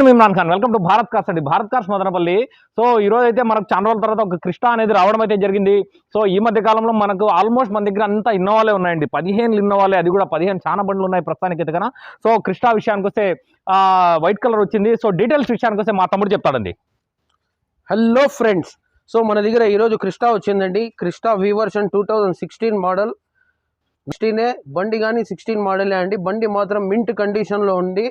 Me Imran Khan. Welcome to Bharat cars అండి. Bharat cars Madanapalle. So ఈ రోజు అయితే మనకు చాలా రోజుల తర్వాత ఒక క్రిస్టా అనేది రావడం అయితే జరిగింది. సో ఈ మధ్య కాలంలో మనకు ఆల్మోస్ట్ మన దగ్గర అంతా ఇన్నోవాలే ఉన్నాయండి. 15 ఇన్నోవాలే, అది కూడా 15 చాలా బండ్లు ఉన్నాయి ప్రస్తుతానికి అయితే కన్నా. సో క్రిస్టా విషయానికి వస్తే వైట్ కలర్ వచ్చింది. సో డీటెయిల్స్ విషయానికి వస్తే మా తమ్ముడు చెప్తాడండి. హలో ఫ్రెండ్స్, సో మన దగ్గర ఈరోజు క్రిస్టా వచ్చిందండి. క్రిస్టా వి వర్షన్ 2016 మోడల్. 16 బండి కానీ 16 మోడలే అండి. బండి మాత్రం మింట్ కండిషన్లో ఉండి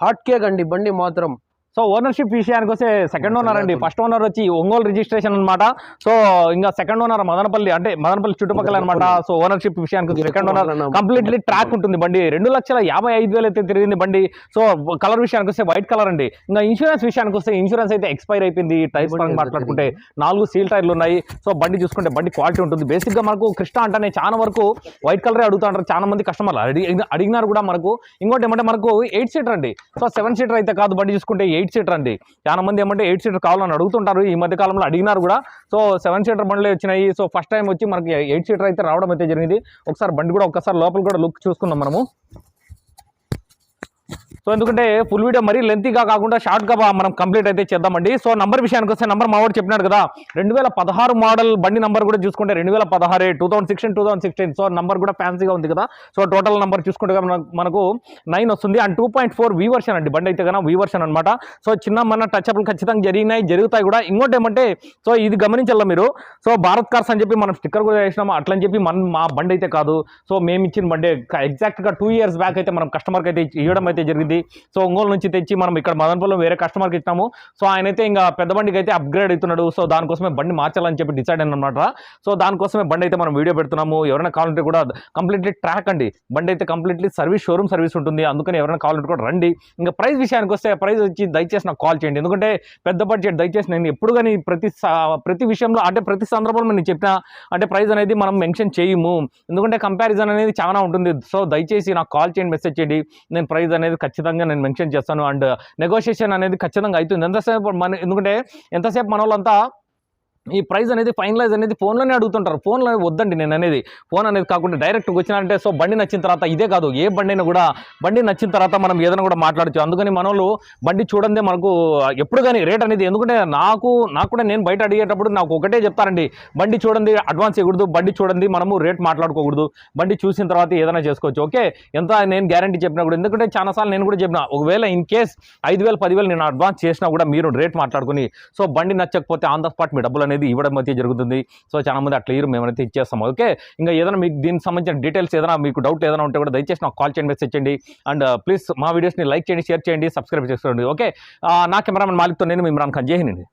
హాట్ కేక్ అండి బండి మాత్రం. సో ఓనర్షిప్ విషయానికి వస్తే సెకండ్ ఓనర్ అండి. ఫస్ట్ ఓనర్ వచ్చి ఒంగోలు రిజిస్ట్రేషన్ అనమాట. సో ఇంకా సెకండ్ ఓనర్ మదనపల్లి, అంటే మదనపల్లి చుట్టుపక్కల అనమాట. సో ఓనర్షిప్ విషయానికి సెకండ్ ఓనర్ కంప్లీట్లీ ట్రాక్ ఉంటుంది బండి. 2,55,000 అయితే తిరిగింది బండి. సో కలర్ విషయానికి వస్తే వైట్ కలర్ అండి. ఇంకా ఇన్సూరెన్స్ విషయానికి వస్తే ఇన్సూరెన్స్ అయితే ఎక్స్పైర్ అయిపోయింది. టైర్స్ పరంగా మాట్లాడుకుంటే 4 సీల్ టైర్లు ఉన్నాయి. సో బండి చూసుకుంటే బండి క్వాలిటీ ఉంటుంది. బేసిక్ గా మనకు క్రిస్టా అంటేనే చాలా వరకు వైట్ కలరే అడుగుతుంటారు చాలా మంది కస్టమర్లు. అడిగినారు కూడా మనకు. ఇంకోటి ఏమంటే మనకు 8 సీటర్ అండి. సో 7 సీటర్ అయితే కాదు, బండి చూసుకుంటే 8 సీటర్ అండి. చాలా మంది ఏమంటే 8 సీటర్ కావాలని అడుగుతుంటారు. ఈ మధ్య కాలంలో అడిగినారు కూడా. సో 7 సీటర్ బండ్లే వచ్చినాయి. సో ఫస్ట్ టైం వచ్చి మనకి 8 సీటర్ అయితే రావడం అయితే జరిగింది. ఒకసారి బండి కూడా ఒక్కసారి లోపల కూడా లుక్ చూసుకుందాం మనము. సో ఎందుకంటే ఫుల్ వీడియో మరీ లెంతీగా కాకుండా షార్ట్గా మనం కంప్లీట్ అయితే చేద్దామండి. సో నంబర్ విషయానికి వస్తే నంబర్ మావాడు చెప్పినాడు కదా, 2016 మోడల్ బండి నంబర్ కూడా చూసుకుంటే 2016, 2016. సో నంబర్ కూడా ఫ్యాన్సీగా ఉంది కదా. సో టోటల్ నంబర్ చూసుకుంటే మనకు 9 వస్తుంది. అండ్ 2.4 వి వర్షన్ అండి. బండి అయితే కదా వి వర్షన్ అనమాట. సో చిన్న మన టచ్అప్లు ఖచ్చితంగా జరుగుతాయి కూడా. ఇంకోటి ఏమంటే సో ఇది గమనించాల మీరు. సో భారత్ కార్స్ అని చెప్పి మనం స్టిక్కర్ కూడా వేసినాము. అట్లని చెప్పి మా బండి అయితే కాదు. సో మేము ఇచ్చిన బండి ఎగ్జాక్ట్గా 2 years బ్యాక్ అయితే మనం కస్టమర్కి అయితే ఇవ్వడం అయితే జరిగింది. సో ఒంగోలు నుంచి తెచ్చి మనం ఇక్కడ మదనపల్లిలో వేరే కస్టమర్కి ఇచ్చినాము. సో ఆయన అయితే ఇంకా పెద్ద బండికి అయితే అప్గ్రేడ్ అవుతున్నాడు. సో దానికోసమే బండి మార్చాలని చెప్పి డిసైడ్ అయినమాట. సో దానికోసమే బండి అయితే మనం వీడియో పెడుతున్నాము. ఎవరైనా కావాలంటే కూడా కంప్లీట్లీ ట్రాక్ అండి. బండి అయితే కంప్లీట్లీ షోరూమ్ సర్వీస్ ఉంటుంది. అందుకని ఎవరైనా కావాలంటే కూడా రండి. ఇంకా ప్రైస్ విషయానికి వస్తే ప్రైస్ వచ్చి దయచేసి నాకు కాల్ చేయండి. ఎందుకంటే పెద్ద బడ్జెట్ దయచేసి నేను ఎప్పుడు కానీ ప్రతి విషయంలో అంటే ప్రతి సందర్భంలో నేను చెప్పిన అంటే ప్రైస్ అనేది మనం మెన్షన్ చేయము. ఎందుకంటే కంపారిజన్ అనేది చాలా ఉంటుంది. సో దయచేసి నాకు కాల్ చేయండి, మెసేజ్ చేయండి. నేను ప్రైస్ అనేది ఖచ్చితంగా నేను మెన్షన్ చేస్తాను. అండ్ నెగోషియేషన్ అనేది ఖచ్చితంగా అవుతుంది. ఎందుకంటే ఎంతసేపు మన వాళ్ళంతా ఈ ప్రైస్ అనేది ఫైనలైజ్ అనేది ఫోన్లోనే అడుగుతుంటారు. ఫోన్లో వద్దండి. నేను అనేది ఫోన్ అనేది కాకుండా డైరెక్ట్గా వచ్చినారంటే సో బండి నచ్చిన తర్వాత ఇదే కాదు ఏ బండి అయినా కూడా బండి నచ్చిన తర్వాత మనం ఏదైనా కూడా మాట్లాడచ్చు. అందుకని మన వాళ్ళు బండి చూడండి మనకు ఎప్పుడు కానీ రేట్ అనేది. ఎందుకంటే నాకు కూడా నేను బయట అడిగేటప్పుడు నాకు ఒకటే చెప్తారండి, బండి చూడండి, అడ్వాన్స్ ఇవ్వకూడదు, బండి చూడండి, మనము రేట్ మాట్లాడుకోకూడదు, బండి చూసిన తర్వాత ఏదైనా చేసుకోవచ్చు. ఓకే, ఎంత నేను గ్యారంటీ చెప్పినా కూడా. ఎందుకంటే చాలాసార్లు నేను కూడా చెప్పిన, ఒకవేళ ఇన్ కేస్ 5,000 10,000 నేను అడ్వాన్స్ చేసినా కూడా మీరు రేట్ మాట్లాడుకుని సో బండి నచ్చకపోతే ఆన్ ద స్పాట్ మీ డబ్బులు అనేది ఇవ్వడం అయితే జరుగుతుంది. సో చాలా మంది అట్లా మేమైతే ఇచ్చేస్తాము. ఓకే, ఇంకా ఏదైనా మీకు దీనికి సంబంధించిన డీటెయిల్స్ ఏదైనా మీకు డౌట్ ఏదైనా ఉంటే కూడా దయచేసి నాకు కాల్ చేయండి, మెసేజ్ చేయండి. అండ్ ప్లీజ్ మా వీడియోస్ని లైక్ చేయండి, షేర్ చేయండి, సబ్స్క్రైబ్ చేసుకోండి. ఓకే, నా కెమెరామెన్ మాలిక్తో నేను ఇమ్రాన్ ఖాన్. జై హింద్.